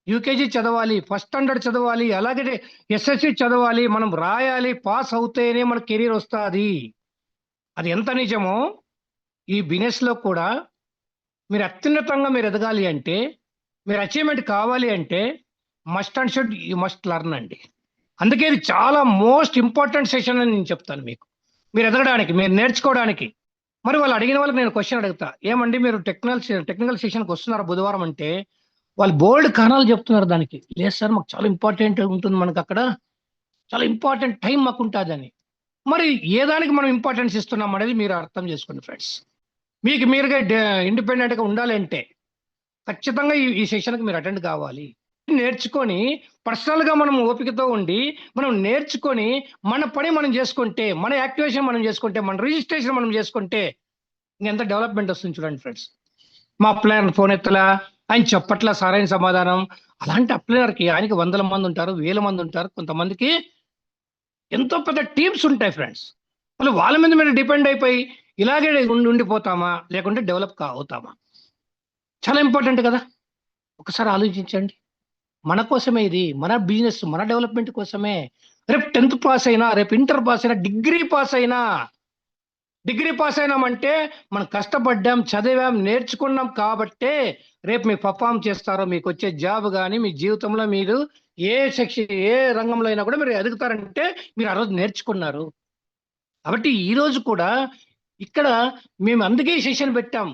UKG చదవాలి, first standard చదవాలి, అలాగే ఎస్ఎస్సి చదవాలి, మనం రాయాలి, పాస్ అవుతేనే మన కెరీర్ వస్తుంది. అది ఎంత నిజమో ఈ బిజినెస్ లో కూడా మీరు అత్యున్నతంగా మీరు ఎదగాలి అంటే, మీరు అచీవ్మెంట్ కావాలి అంటే must and should you must learn అండి. అందుకే ఇది చాలా మోస్ట్ ఇంపార్టెంట్ సెషన్ అని నేను చెప్తాను మీకు. మీరు ఎదగడానికి, మీరు నేర్చుకోవడానికి. మరి వాళ్ళు అడిగిన వాళ్ళకి నేను క్వశ్చన్ అడుగుతా, ఏమండి మీరు టెక్నికల్ సెషన్కి వస్తున్నారా బుధవారం అంటే, వాళ్ళు బోల్డ్ కారణాలు చెప్తున్నారు దానికి. లేదు సార్, మాకు చాలా ఇంపార్టెంట్ ఉంటుంది, మనకు అక్కడ చాలా ఇంపార్టెంట్ టైం మాకు ఉంటుందని. మరి ఏ దానికి మనం ఇంపార్టెన్స్ ఇస్తున్నాం అనేది మీరు అర్థం చేసుకోండి ఫ్రెండ్స్. మీకు మీరుగా ఇండిపెండెంట్గా ఉండాలి అంటే ఖచ్చితంగా ఈ సెషన్కి మీరు అటెండ్ కావాలి. నేర్చుకొని పర్సనల్గా మనం ఓపికతో ఉండి మనం నేర్చుకొని మన పని మనం చేసుకుంటే, మన యాక్టివేషన్ మనం చేసుకుంటే, మన రిజిస్ట్రేషన్ మనం చేసుకుంటే ఇంకెంత డెవలప్మెంట్ వస్తుంది చూడండి ఫ్రెండ్స్. మా అప్లైనర్ ఫోన్ ఎత్తలా, ఆయన చెప్పట్లా సరైన సమాధానం. అలాంటి అప్లైనర్కి ఆయనకి 100 మంది ఉంటారు, 1000 మంది ఉంటారు, కొంతమందికి ఎంతో పెద్ద టీమ్స్ ఉంటాయి ఫ్రెండ్స్. మళ్ళీ వాళ్ళ మీద మీరు డిపెండ్ అయిపోయి ఇలాగే ఉండిపోతామా, లేకుంటే డెవలప్ అవుతామా? చాలా ఇంపార్టెంట్ కదా. ఒకసారి ఆలోచించండి. మన కోసమే ఇది, మన బిజినెస్, మన డెవలప్మెంట్ కోసమే. రేపు 10th పాస్ అయినా, రేపు ఇంటర్ పాస్ అయినా, డిగ్రీ పాస్ అయినామంటే మనం కష్టపడ్డాం, చదివాం, నేర్చుకున్నాం కాబట్టే రేపు మీరు పర్ఫామ్ చేస్తారో, మీకు వచ్చే జాబ్ కానీ మీ జీవితంలో మీరు ఏ రంగంలో అయినా కూడా మీరు ఎదుగుతారంటే మీరు ఆ రోజు నేర్చుకున్నారు. కాబట్టి ఈ రోజు కూడా ఇక్కడ మేము అందుకే ఈ సెషన్ పెట్టాం.